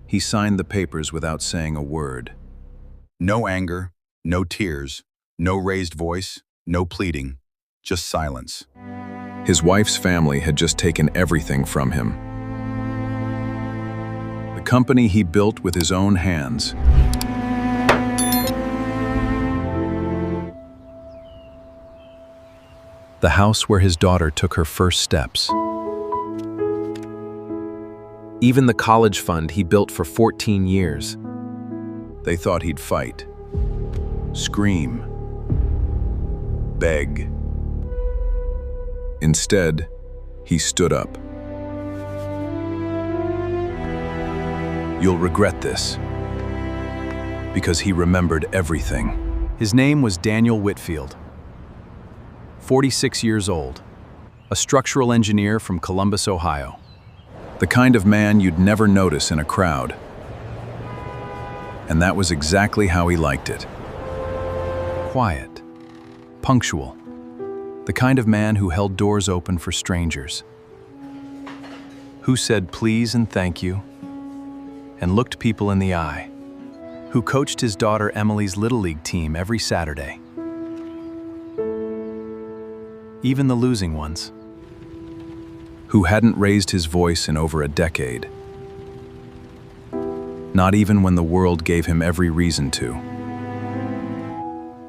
He signed the papers without saying a word. No anger, no tears, no raised voice, no pleading, just silence. His wife's family had just taken everything from him. The company he built with his own hands. The house where his daughter took her first steps. Even the college fund he built for 14 years. They thought he'd fight, scream, beg. Instead, he stood up. You'll regret this, because he remembered everything. His name was Daniel Whitfield, 46 years old, a structural engineer from Columbus, Ohio. The kind of man you'd never notice in a crowd. And that was exactly how he liked it. Quiet, punctual, the kind of man who held doors open for strangers, who said please and thank you, and looked people in the eye, who coached his daughter Emily's Little League team every Saturday, even the losing ones. Who hadn't raised his voice in over a decade. Not even when the world gave him every reason to.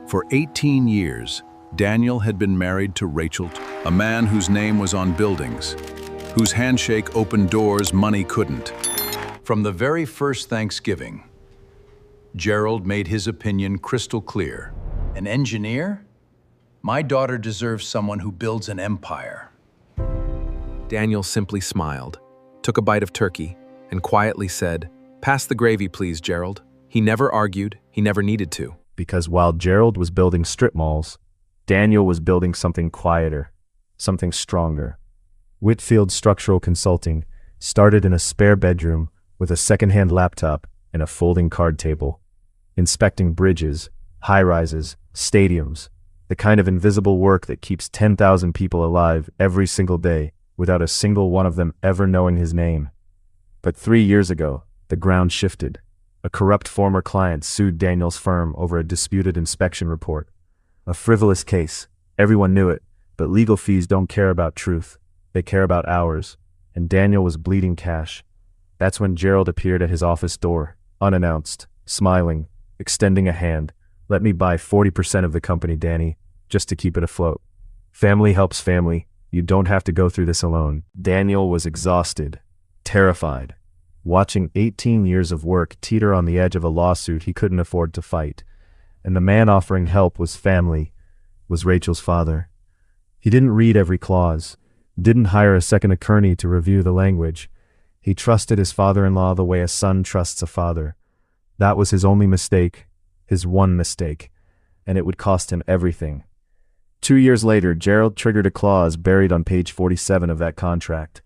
For 18 years, Daniel had been married to Rachel, a man whose name was on buildings, whose handshake opened doors money couldn't. From the very first Thanksgiving, Gerald made his opinion crystal clear. An engineer? My daughter deserves someone who builds an empire. Daniel simply smiled, took a bite of turkey, and quietly said, "Pass the gravy, please, Gerald." He never argued, he never needed to. Because while Gerald was building strip malls, Daniel was building something quieter, something stronger. Whitfield Structural Consulting started in a spare bedroom with a second-hand laptop and a folding card table, inspecting bridges, high-rises, stadiums, the kind of invisible work that keeps 10,000 people alive every single day, without a single one of them ever knowing his name. But 3 years ago, the ground shifted. A corrupt former client sued Daniel's firm over a disputed inspection report. A frivolous case. Everyone knew it, but legal fees don't care about truth. They care about hours. And Daniel was bleeding cash. That's when Gerald appeared at his office door, unannounced, smiling, extending a hand. "Let me buy 40% of the company, Danny, just to keep it afloat. Family helps family. You don't have to go through this alone." Daniel was exhausted, terrified, watching 18 years of work teeter on the edge of a lawsuit he couldn't afford to fight. And the man offering help was family, was Rachel's father. He didn't read every clause, didn't hire a second attorney to review the language. He trusted his father-in-law the way a son trusts a father. That was his only mistake, his one mistake, and it would cost him everything. 2 years later, Gerald triggered a clause buried on page 47 of that contract,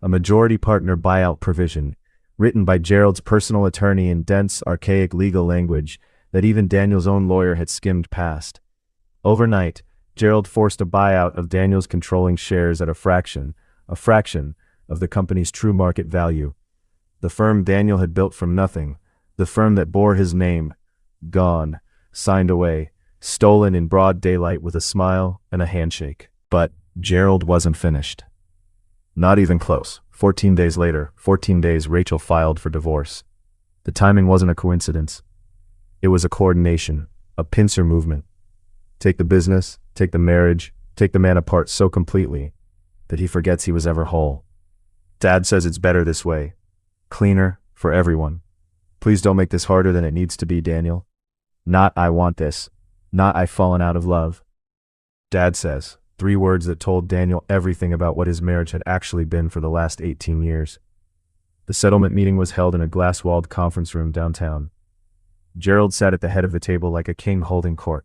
a majority partner buyout provision, written by Gerald's personal attorney in dense, archaic legal language that even Daniel's own lawyer had skimmed past. Overnight, Gerald forced a buyout of Daniel's controlling shares at a fraction of the company's true market value. The firm Daniel had built from nothing, the firm that bore his name, gone, signed away, stolen in broad daylight with a smile and a handshake. But Gerald wasn't finished. Not even close. 14 days later, 14 days, Rachel filed for divorce. The timing wasn't a coincidence. It was a coordination, a pincer movement. Take the business, take the marriage, take the man apart so completely that he forgets he was ever whole. Dad says it's better this way. Cleaner, for everyone. Please don't make this harder than it needs to be, Daniel. Not "I want this." Not "I've fallen out of love." Dad says, 3 words that told Daniel everything about what his marriage had actually been for the last 18 years. The settlement meeting was held in a glass-walled conference room downtown. Gerald sat at the head of the table like a king holding court.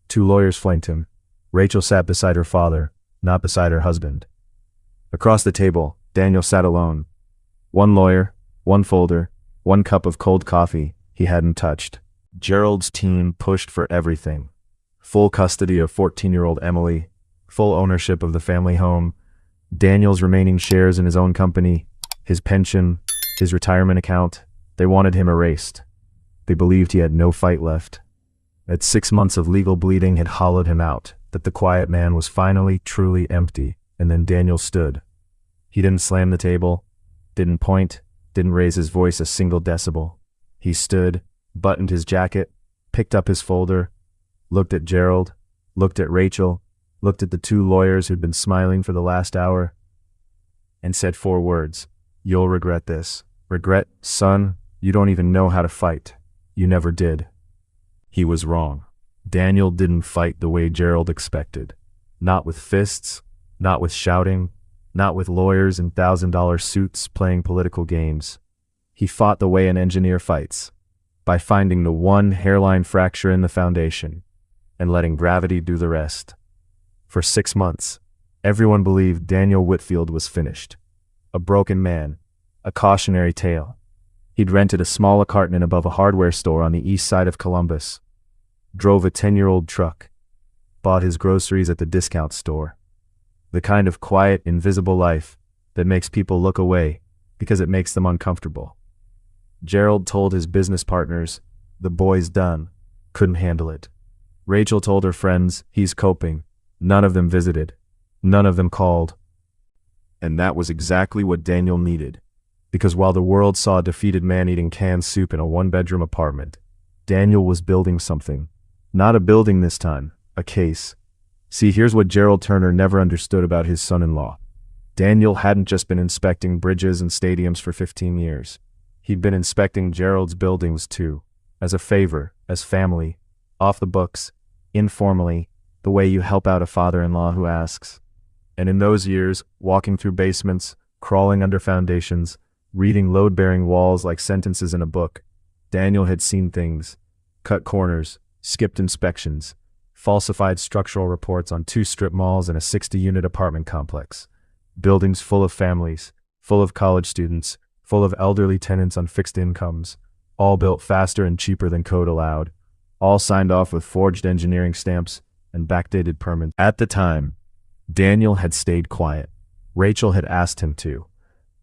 2 lawyers flanked him. Rachel sat beside her father, not beside her husband. Across the table, Daniel sat alone. 1 lawyer, 1 folder, 1 cup of cold coffee he hadn't touched. Gerald's team pushed for everything. Full custody of 14-year-old Emily, full ownership of the family home, Daniel's remaining shares in his own company, his pension, his retirement account, They wanted him erased. They believed he had no fight left. That 6 months of legal bleeding had hollowed him out, that the quiet man was finally truly empty, and then Daniel stood. He didn't slam the table, didn't point, didn't raise his voice a single decibel. He stood, buttoned his jacket, picked up his folder, looked at Gerald, looked at Rachel, looked at the 2 lawyers who'd been smiling for the last hour, and said 4 words. "You'll regret this." "Regret, son? You don't even know how to fight. You never did." He was wrong. Daniel didn't fight the way Gerald expected. Not with fists, not with shouting, not with lawyers in $1,000 suits playing political games. He fought the way an engineer fights, by finding the one hairline fracture in the foundation, and letting gravity do the rest. For 6 months, everyone believed Daniel Whitfield was finished. A broken man, a cautionary tale. He'd rented a small apartment above a hardware store on the east side of Columbus, drove a 10-year-old truck, bought his groceries at the discount store. The kind of quiet, invisible life that makes people look away because it makes them uncomfortable. Gerald told his business partners, "The boy's done," couldn't handle it. Rachel told her friends, "He's coping." None of them visited. None of them called. And that was exactly what Daniel needed. Because while the world saw a defeated man eating canned soup in a 1-bedroom apartment, Daniel was building something. Not a building this time, a case. See, here's what Gerald Turner never understood about his son-in-law. Daniel hadn't just been inspecting bridges and stadiums for 15 years. He'd been inspecting Gerald's buildings too, as a favor, as family, off the books, informally, the way you help out a father-in-law who asks. And in those years, walking through basements, crawling under foundations, reading load-bearing walls like sentences in a book, Daniel had seen things, cut corners, skipped inspections, falsified structural reports on 2 strip malls and a 60-unit apartment complex, buildings full of families, full of college students, full of elderly tenants on fixed incomes, all built faster and cheaper than code allowed, all signed off with forged engineering stamps and backdated permits. At the time, Daniel had stayed quiet. Rachel had asked him to.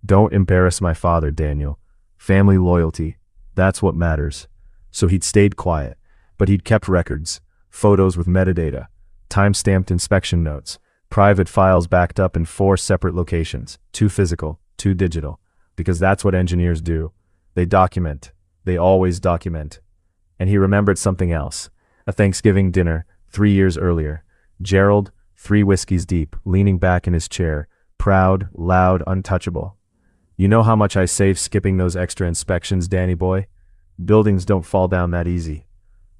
"Don't embarrass my father, Daniel. Family loyalty, that's what matters." So he'd stayed quiet, but he'd kept records, photos with metadata, time-stamped inspection notes, private files backed up in 4 separate locations, 2 physical, 2 digital, because that's what engineers do. They document. They always document. And he remembered something else. A Thanksgiving dinner, 3 years earlier. Gerald, 3 whiskeys deep, leaning back in his chair, proud, loud, untouchable. "You know how much I save skipping those extra inspections, Danny boy? Buildings don't fall down that easy.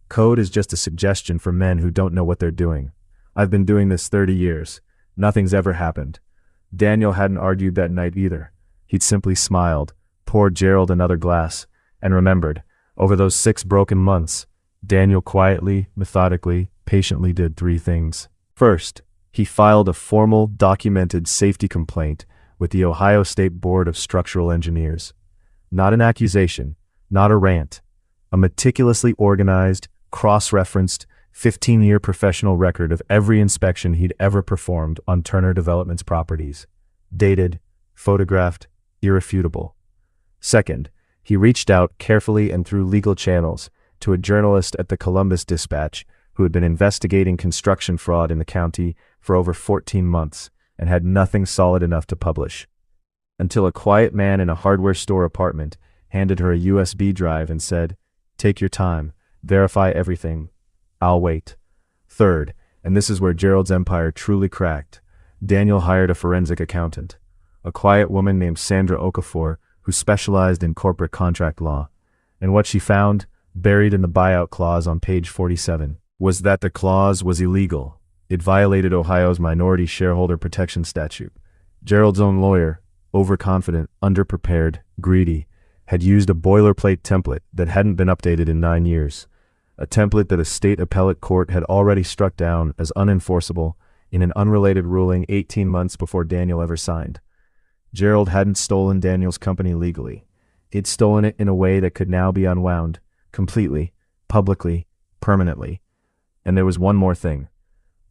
Code is just a suggestion for men who don't know what they're doing. I've been doing this 30 years. Nothing's ever happened." Daniel hadn't argued that night either. He'd simply smiled, poured Gerald another glass, and remembered, over those 6 broken months, Daniel quietly, methodically, patiently did 3 things. First, he filed a formal, documented safety complaint with the Ohio State Board of Structural Engineers. Not an accusation, not a rant, a meticulously organized, cross-referenced, 15-year professional record of every inspection he'd ever performed on Turner Development's properties. Dated, photographed, irrefutable. Second, he reached out carefully and through legal channels to a journalist at the Columbus Dispatch who had been investigating construction fraud in the county for over 14 months and had nothing solid enough to publish. Until a quiet man in a hardware store apartment handed her a USB drive and said, "Take your time, verify everything. I'll wait." Third, and this is where Gerald's empire truly cracked, Daniel hired a forensic accountant, a quiet woman named Sandra Okafor who specialized in corporate contract law. And what she found, buried in the buyout clause on page 47, was that the clause was illegal. It violated Ohio's minority shareholder protection statute. Gerald's own lawyer, overconfident, underprepared, greedy, had used a boilerplate template that hadn't been updated in 9 years, a template that a state appellate court had already struck down as unenforceable in an unrelated ruling 18 months before Daniel ever signed. Gerald hadn't stolen Daniel's company legally. He'd stolen it in a way that could now be unwound, completely, publicly, permanently. And there was one more thing.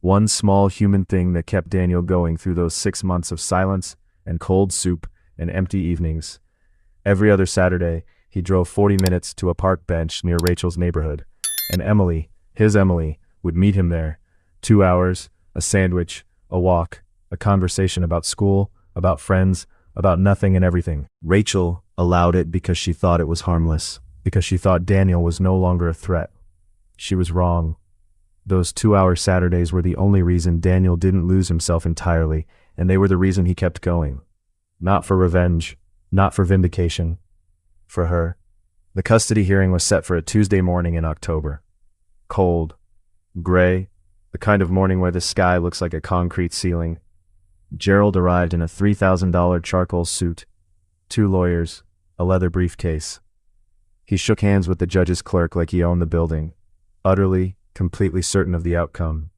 One small human thing that kept Daniel going through those 6 months of silence and cold soup and empty evenings. Every other Saturday, he drove 40 minutes to a park bench near Rachel's neighborhood, and Emily, his Emily, would meet him there. 2 hours, a sandwich, a walk, a conversation about school, about friends, about nothing and everything. Rachel allowed it because she thought it was harmless, because she thought Daniel was no longer a threat. She was wrong. Those 2-hour Saturdays were the only reason Daniel didn't lose himself entirely, and they were the reason he kept going. Not for revenge, not for vindication. For her. The custody hearing was set for a Tuesday morning in October. Cold, gray, the kind of morning where the sky looks like a concrete ceiling. Gerald arrived in a $3,000 charcoal suit, 2 lawyers, a leather briefcase. He shook hands with the judge's clerk like he owned the building, utterly, completely certain of the outcome.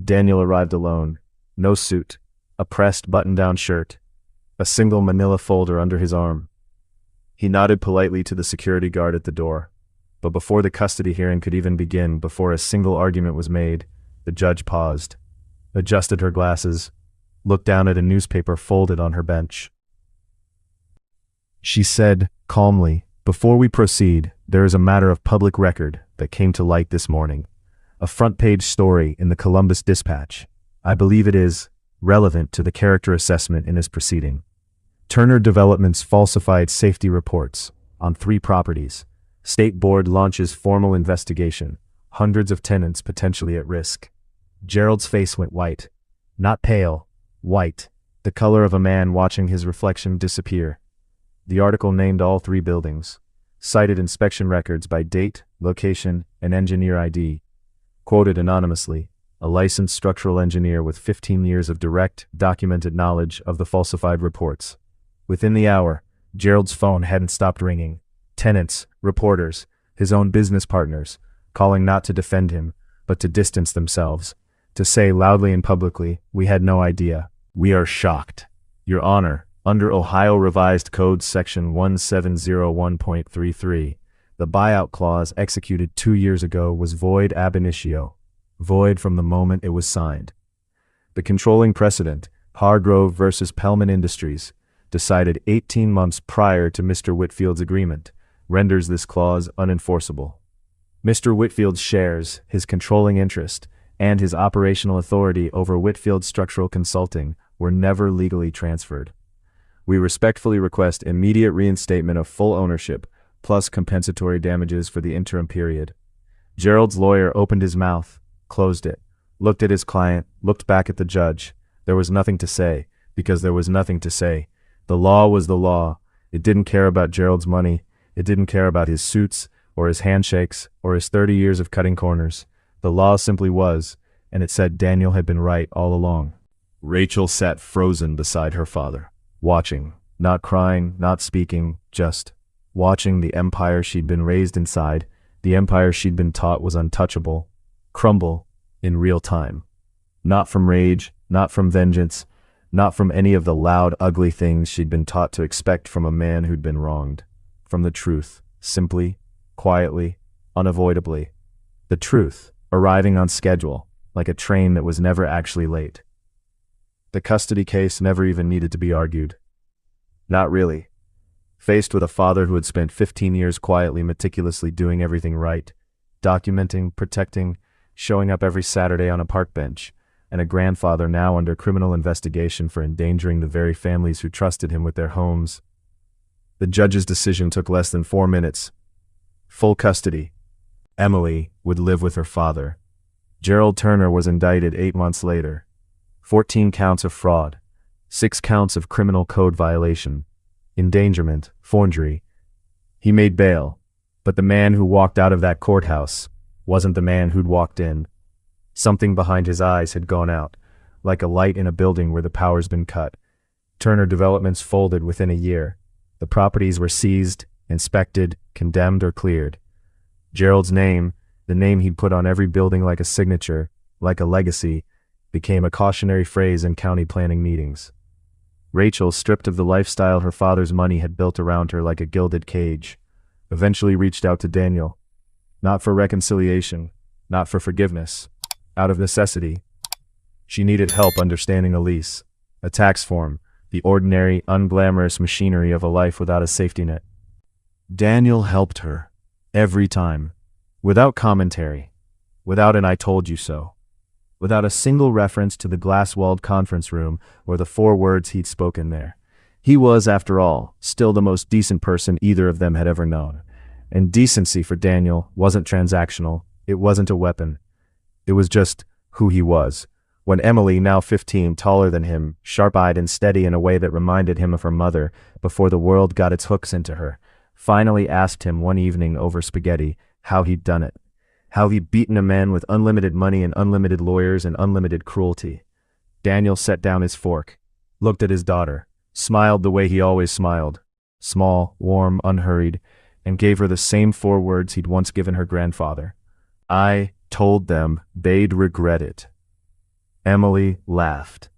Daniel arrived alone, no suit, a pressed button-down shirt, a single manila folder under his arm. He nodded politely to the security guard at the door, but before the custody hearing could even begin, before a single argument was made, the judge paused, adjusted her glasses, looked down at a newspaper folded on her bench. She said, calmly, "Before we proceed, there is a matter of public record that came to light this morning. A front-page story in the Columbus Dispatch. I believe it is relevant to the character assessment in this proceeding. Turner Development's falsified safety reports on 3 properties. State Board launches formal investigation. Hundreds of tenants potentially at risk." Gerald's face went white. Not pale, white, the color of a man watching his reflection disappear. The article named all 3 buildings, cited inspection records by date, location, and engineer ID. Quoted anonymously, a licensed structural engineer with 15 years of direct, documented knowledge of the falsified reports. Within the hour, Gerald's phone hadn't stopped ringing. Tenants, reporters, his own business partners, calling not to defend him, but to distance themselves, to say loudly and publicly, "We had no idea. We are shocked. Your Honor, under Ohio Revised Code Section 1701.33, the buyout clause executed 2 years ago was void ab initio, void from the moment it was signed. The controlling precedent, Hargrove versus Pellman Industries, decided 18 months prior to Mr. Whitfield's agreement, renders this clause unenforceable. Mr. Whitfield shares his controlling interest and his operational authority over Whitfield Structural Consulting were never legally transferred. We respectfully request immediate reinstatement of full ownership, plus compensatory damages for the interim period." Gerald's lawyer opened his mouth, closed it, looked at his client, looked back at the judge. There was nothing to say, because there was nothing to say. The law was the law. It didn't care about Gerald's money. It didn't care about his suits, or his handshakes, or his 30 years of cutting corners. The law simply was, and it said Daniel had been right all along. Rachel sat frozen beside her father, watching, not crying, not speaking, just watching the empire she'd been raised inside, the empire she'd been taught was untouchable, crumble in real time. Not from rage, not from vengeance, not from any of the loud, ugly things she'd been taught to expect from a man who'd been wronged. From the truth, simply, quietly, unavoidably. The truth, arriving on schedule, like a train that was never actually late. The custody case never even needed to be argued. Not really. Faced with a father who had spent 15 years quietly, meticulously doing everything right, documenting, protecting, showing up every Saturday on a park bench, and a grandfather now under criminal investigation for endangering the very families who trusted him with their homes. The judge's decision took less than 4 minutes. Full custody. Emily would live with her father. Gerald Turner was indicted 8 months later. 14 counts of fraud, 6 counts of criminal code violation, endangerment, forgery. He made bail, but the man who walked out of that courthouse wasn't the man who'd walked in. Something behind his eyes had gone out, like a light in a building where the power's been cut. Turner Developments folded within a year. The properties were seized, inspected, condemned, or cleared. Gerald's name, the name he'd put on every building like a signature, like a legacy, became a cautionary phrase in county planning meetings. Rachel, stripped of the lifestyle her father's money had built around her like a gilded cage, eventually reached out to Daniel. Not for reconciliation, not for forgiveness. Out of necessity. She needed help understanding a lease, a tax form, the ordinary, unglamorous machinery of a life without a safety net. Daniel helped her. Every time. Without commentary. Without an "I told you so." Without a single reference to the glass-walled conference room or the 4 words he'd spoken there. He was, after all, still the most decent person either of them had ever known. And decency for Daniel wasn't transactional. It wasn't a weapon. It was just who he was. When Emily, now 15, taller than him, sharp-eyed and steady in a way that reminded him of her mother before the world got its hooks into her, finally asked him one evening over spaghetti how he'd done it. How he'd beaten a man with unlimited money and unlimited lawyers and unlimited cruelty. Daniel set down his fork, looked at his daughter, smiled the way he always smiled, small, warm, unhurried, and gave her the same 4 words he'd once given her grandfather. "I told them they'd regret it." Emily laughed.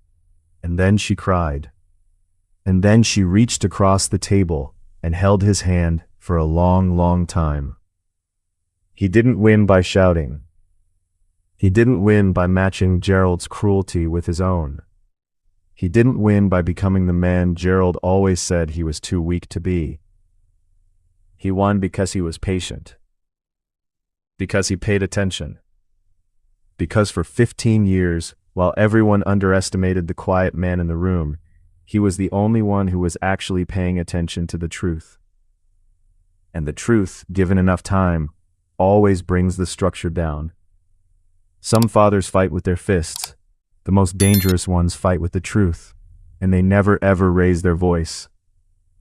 And then she cried. And then she reached across the table and held his hand for a long, long time. He didn't win by shouting. He didn't win by matching Gerald's cruelty with his own. He didn't win by becoming the man Gerald always said he was too weak to be. He won because he was patient. Because he paid attention. Because for 15 years, while everyone underestimated the quiet man in the room, he was the only one who was actually paying attention to the truth. And the truth, given enough time, always brings the structure down. Some fathers fight with their fists. The most dangerous ones fight with the truth, and they never ever raise their voice.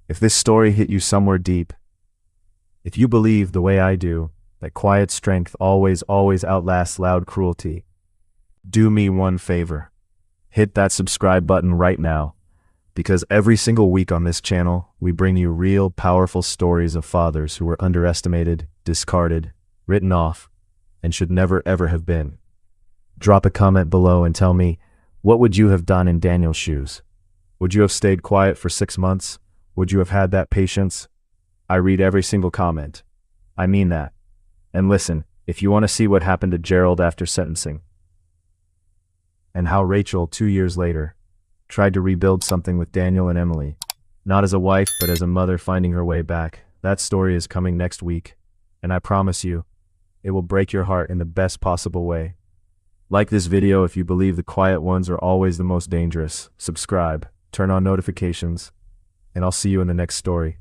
If this story hit you somewhere deep, if you believe the way I do, that quiet strength always outlasts loud cruelty, do me one favor. Hit that subscribe button right now, because every single week on this channel, we bring you real, powerful stories of fathers who were underestimated, discarded, written off, and should never ever have been. Drop a comment below and tell me, what would you have done in Daniel's shoes? Would you have stayed quiet for 6 months? Would you have had that patience? I read every single comment. I mean that. And listen, if you want to see what happened to Gerald after sentencing, and how Rachel, 2 years later, tried to rebuild something with Daniel and Emily, not as a wife, but as a mother finding her way back, that story is coming next week. And I promise you, it will break your heart in the best possible way. Like this video if you believe the quiet ones are always the most dangerous. Subscribe, turn on notifications, and I'll see you in the next story.